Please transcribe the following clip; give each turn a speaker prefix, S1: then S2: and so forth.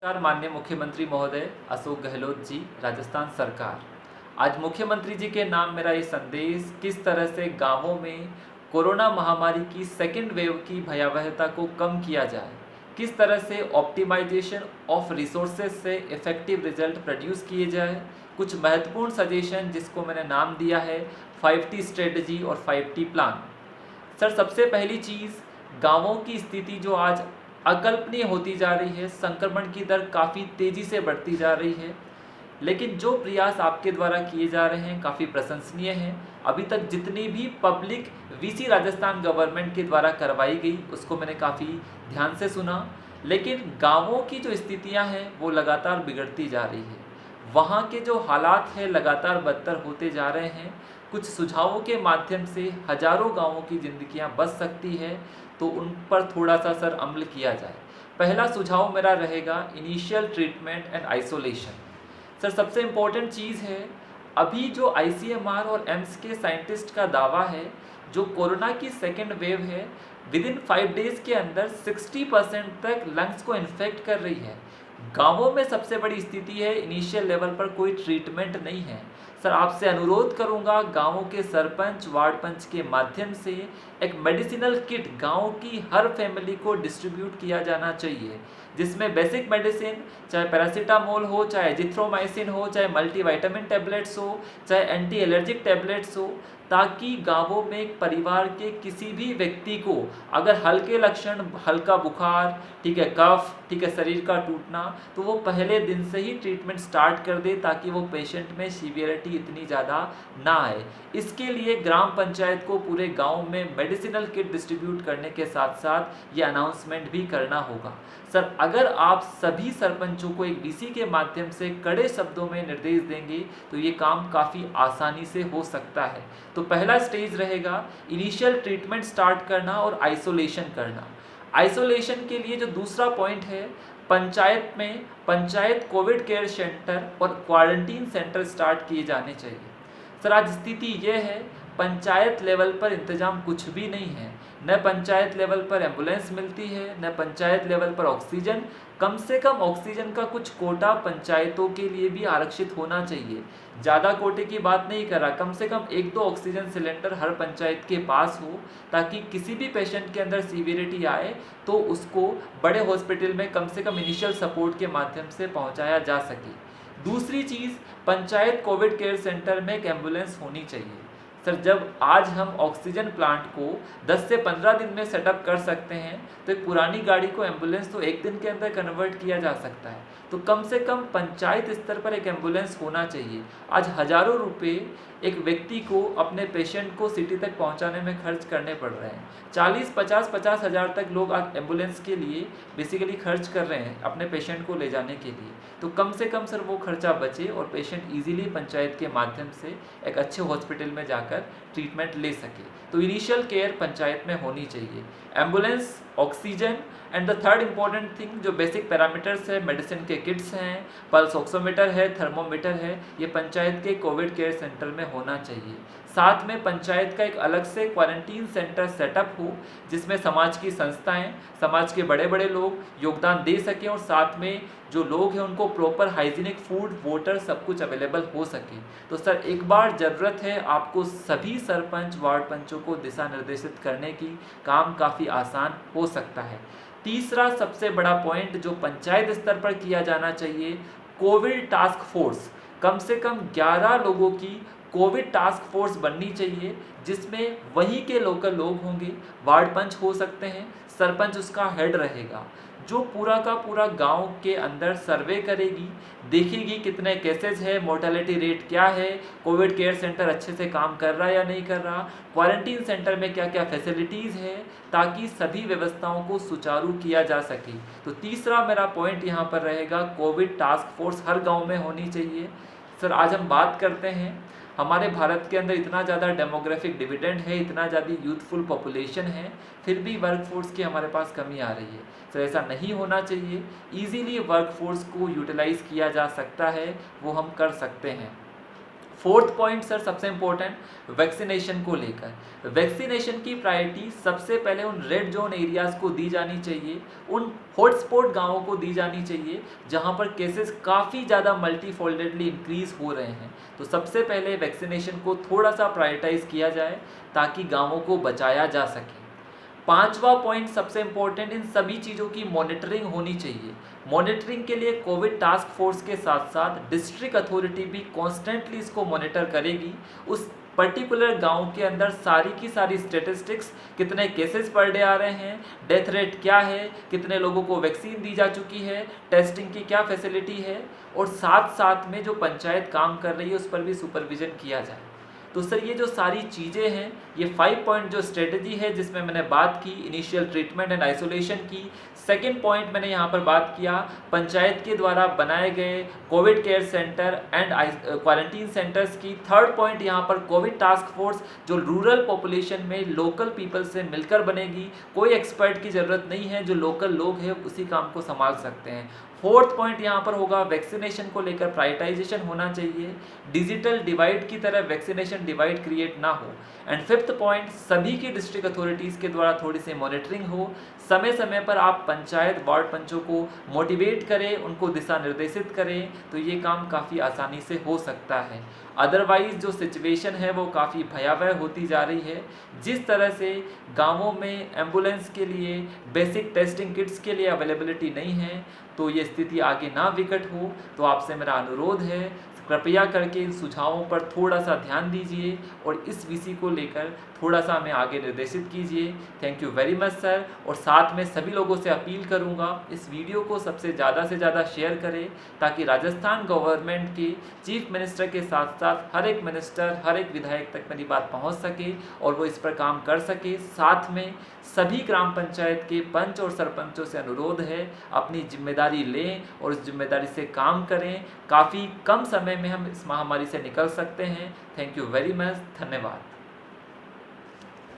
S1: नमस्कार माननीय मुख्यमंत्री महोदय अशोक गहलोत जी, राजस्थान सरकार। आज मुख्यमंत्री जी के नाम मेरा ये संदेश किस तरह से गांवों में कोरोना महामारी की सेकेंड वेव की भयावहता को कम किया जाए, किस तरह से ऑप्टिमाइजेशन ऑफ रिसोर्सेज से इफ़ेक्टिव रिजल्ट प्रोड्यूस किए जाए, कुछ महत्वपूर्ण सजेशन जिसको मैंने नाम दिया है 5T स्ट्रेटजी और 5T प्लान। सर, सबसे पहली चीज़, गांवों की स्थिति जो आज अकल्पनीय होती जा रही है, संक्रमण की दर काफ़ी तेज़ी से बढ़ती जा रही है, लेकिन जो प्रयास आपके द्वारा किए जा रहे हैं काफ़ी प्रशंसनीय हैं। अभी तक जितनी भी पब्लिक वीसी राजस्थान गवर्नमेंट के द्वारा करवाई गई उसको मैंने काफ़ी ध्यान से सुना, लेकिन गांवों की जो स्थितियां हैं वो लगातार बिगड़ती जा रही है। वहाँ के जो हालात हैं लगातार बदतर होते जा रहे हैं। कुछ सुझावों के माध्यम से हजारों गांवों की ज़िंदगियां बच सकती है, तो उन पर थोड़ा सा सर अमल किया जाए। पहला सुझाव मेरा रहेगा initial treatment and isolation. Sir, सबसे इम्पोर्टेंट चीज़ है, अभी जो आईसीएमआर और एम्स के साइंटिस्ट का दावा है, जो कोरोना की सेकेंड वेव है विद इन 5 डेज़ के अंदर 60% तक लंग्स को इन्फेक्ट कर रही है। गांवों में सबसे बड़ी स्थिति है, इनिशियल लेवल पर कोई ट्रीटमेंट नहीं है। सर, आपसे अनुरोध करूंगा, गांवों के सरपंच वार्ड पंच के माध्यम से एक मेडिसिनल किट गांव की हर फैमिली को डिस्ट्रीब्यूट किया जाना चाहिए, जिसमें बेसिक मेडिसिन, चाहे पैरासीटामोल हो, चाहे जिथ्रोमाइसिन हो, चाहे मल्टीविटामिन टैबलेट्स हो, चाहे एंटी एलर्जिक टैबलेट्स हो, ताकि गांवों में एक परिवार के किसी भी व्यक्ति को अगर हल्के लक्षण, हल्का बुखार, ठीक है, कफ, ठीक है, शरीर का टूटना, तो वो पहले दिन से ही ट्रीटमेंट स्टार्ट कर दे, ताकि वो पेशेंट में सीवियरिटी इतनी ज़्यादा ना आए। इसके लिए ग्राम पंचायत को पूरे गांव में मेडिसिनल किट डिस्ट्रीब्यूट करने के साथ साथ ये अनाउंसमेंट भी करना होगा। सर, अगर आप सभी सरपंचों को एक वीसी के माध्यम से कड़े शब्दों में निर्देश देंगे तो ये काम काफ़ी आसानी से हो सकता है। तो पहला स्टेज रहेगा इनिशियल ट्रीटमेंट स्टार्ट करना और आइसोलेशन करना। आइसोलेशन के लिए जो दूसरा पॉइंट है, पंचायत कोविड केयर सेंटर और क्वारंटीन सेंटर स्टार्ट किए जाने चाहिए। सर, आज स्थिति ये है, पंचायत लेवल पर इंतजाम कुछ भी नहीं है। न पंचायत लेवल पर एम्बुलेंस मिलती है, न पंचायत लेवल पर ऑक्सीजन। कम से कम ऑक्सीजन का कुछ कोटा पंचायतों के लिए भी आरक्षित होना चाहिए। ज़्यादा कोटे की बात नहीं कर रहा, कम से कम 1-2 ऑक्सीजन सिलेंडर हर पंचायत के पास हो, ताकि किसी भी पेशेंट के अंदर सीवियरिटी आए तो उसको बड़े हॉस्पिटल में कम से कम इनिशियल सपोर्ट के माध्यम से पहुंचाया जा सके। दूसरी चीज़, पंचायत कोविड केयर सेंटर में एक एम्बुलेंस होनी चाहिए। सर, जब आज हम ऑक्सीजन प्लांट को 10 से 15 दिन में सेटअप कर सकते हैं, तो एक पुरानी गाड़ी को एम्बुलेंस तो 1 दिन के अंदर कन्वर्ट किया जा सकता है। तो कम से कम पंचायत स्तर पर एक एम्बुलेंस होना चाहिए। आज हज़ारों रुपए एक व्यक्ति को अपने पेशेंट को सिटी तक पहुंचाने में खर्च करने पड़ रहे हैं। 40-50 हज़ार तक लोग आज एम्बुलेंस के लिए बेसिकली खर्च कर रहे हैं अपने पेशेंट को ले जाने के लिए। तो कम से कम सर वो खर्चा बचे और पेशेंट इजीली पंचायत के माध्यम से एक अच्छे हॉस्पिटल में जाकर ट्रीटमेंट ले सके। तो इनिशियल केयर पंचायत में होनी चाहिए, ambulance, oxygen and the third important thing जो बेसिक पैरामीटर्स है, मेडिसिन के किट्स हैं, पल्स ऑक्सीमीटर है, थर्मोमीटर है, ये पंचायत के कोविड केयर सेंटर में होना चाहिए। साथ में पंचायत का एक अलग से क्वारंटीन सेंटर सेटअप हो, जिसमें समाज की संस्थाएं, समाज के बड़े बड़े लोग योगदान दे सकें और साथ में जो लोग हैं उनको प्रॉपर हाइजीनिक फूड, वाटर सब कुछ अवेलेबल हो सके। तो सर, एक बार ज़रूरत है आपको सभी सरपंच वार्ड पंचों को दिशा निर्देशित करने की, काम काफ़ी आसान हो सकता है। तीसरा सबसे बड़ा पॉइंट जो पंचायत स्तर पर किया जाना चाहिए, कोविड टास्क फोर्स। कम से कम 11 लोगों की कोविड टास्क फोर्स बननी चाहिए, जिसमें वहीं के लोकल लोग होंगे, वार्ड पंच हो सकते हैं, सरपंच उसका हेड रहेगा, जो पूरा का पूरा गांव के अंदर सर्वे करेगी, देखेगी कितने केसेस है, मोर्टेलिटी रेट क्या है, कोविड केयर सेंटर अच्छे से काम कर रहा है या नहीं कर रहा, क्वारंटीन सेंटर में क्या क्या फैसिलिटीज़ है, ताकि सभी व्यवस्थाओं को सुचारू किया जा सके। तो तीसरा मेरा पॉइंट यहाँ पर रहेगा, कोविड टास्क फोर्स हर गाँव में होनी चाहिए। सर, आज हम बात करते हैं, हमारे भारत के अंदर इतना ज़्यादा डेमोग्राफिक डिविडेंड है, इतना ज़्यादा यूथफुल पॉपुलेशन है, फिर भी वर्कफोर्स की हमारे पास कमी आ रही है। सर, ऐसा नहीं होना चाहिए। इजीली वर्कफोर्स को यूटिलाइज़ किया जा सकता है, वो हम कर सकते हैं। फोर्थ पॉइंट सर सबसे इंपॉर्टेंट वैक्सीनेशन को लेकर। वैक्सीनेशन की प्रायोरिटी सबसे पहले उन रेड जोन एरियाज को दी जानी चाहिए, उन हॉटस्पॉट गांवों को दी जानी चाहिए जहां पर केसेस काफ़ी ज़्यादा मल्टीफोल्डेडली इंक्रीज हो रहे हैं। तो सबसे पहले वैक्सीनेशन को थोड़ा सा प्रायोरिटाइज किया जाए ताकि गांवों को बचाया जा सके। पांचवा पॉइंट सबसे इंपॉर्टेंट, इन सभी चीज़ों की मॉनिटरिंग होनी चाहिए। मॉनिटरिंग के लिए कोविड टास्क फोर्स के साथ साथ डिस्ट्रिक्ट अथॉरिटी भी कॉन्स्टेंटली इसको मॉनिटर करेगी। उस पर्टिकुलर गांव के अंदर सारी की सारी स्टेटिस्टिक्स, कितने केसेस पर डे आ रहे हैं, डेथ रेट क्या है, कितने लोगों को वैक्सीन दी जा चुकी है, टेस्टिंग की क्या फैसिलिटी है, और साथ साथ में जो पंचायत काम कर रही है उस पर भी सुपरविजन किया जाए। तो सर ये जो सारी चीज़ें हैं, ये 5 पॉइंट जो स्ट्रेटजी है जिसमें मैंने बात की इनिशियल ट्रीटमेंट एंड आइसोलेशन की, सेकेंड पॉइंट मैंने यहाँ पर बात किया पंचायत के द्वारा बनाए गए Covid care centre and quarantine centres की, थर्ड पॉइंट यहाँ पर कोविड टास्क फोर्स जो रूरल पॉपुलेशन में लोकल पीपल से मिलकर बनेगी, कोई एक्सपर्ट की ज़रूरत नहीं है, जो लोकल लोग हैं उसी काम को संभाल सकते हैं। फोर्थ पॉइंट यहाँ पर होगा वैक्सीनेशन को लेकर प्रायोरिटाइजेशन होना चाहिए, डिजिटल डिवाइड की तरह वैक्सीनेशन डिवाइड क्रिएट ना हो। एंड फिफ्थ पॉइंट, सभी की डिस्ट्रिक्ट अथॉरिटीज़ के द्वारा थोड़ी सी मॉनिटरिंग हो, समय समय पर आप पंचायत वार्ड पंचों को मोटिवेट करें, उनको दिशा निर्देशित करें, तो ये काम काफ़ी आसानी से हो सकता है। अदरवाइज जो सिचुएशन है वो काफ़ी भयावह होती जा रही है। जिस तरह से गांवों में एम्बुलेंस के लिए बेसिक टेस्टिंग किट्स के लिए अवेलेबिलिटी नहीं है, तो ये स्थिति आगे ना विकट हो, तो आपसे मेरा अनुरोध है कृपया करके इन सुझावों पर थोड़ा सा ध्यान दीजिए और इस विषय को लेकर थोड़ा सा हमें आगे निर्देशित कीजिए। Thank you very much sir. और साथ में सभी लोगों से अपील करूंगा इस वीडियो को सबसे ज़्यादा शेयर करें ताकि राजस्थान गवर्नमेंट के चीफ मिनिस्टर के साथ साथ हर एक मिनिस्टर, हर एक विधायक तक मेरी बात पहुंच सके और वो इस पर काम कर सके। साथ में सभी ग्राम पंचायत के पंच और सरपंचों से अनुरोध है अपनी जिम्मेदारी लें और उस जिम्मेदारी से काम करें। काफ़ी कम समय में हम इस महामारी से निकल सकते हैं। Thank you very much. धन्यवाद।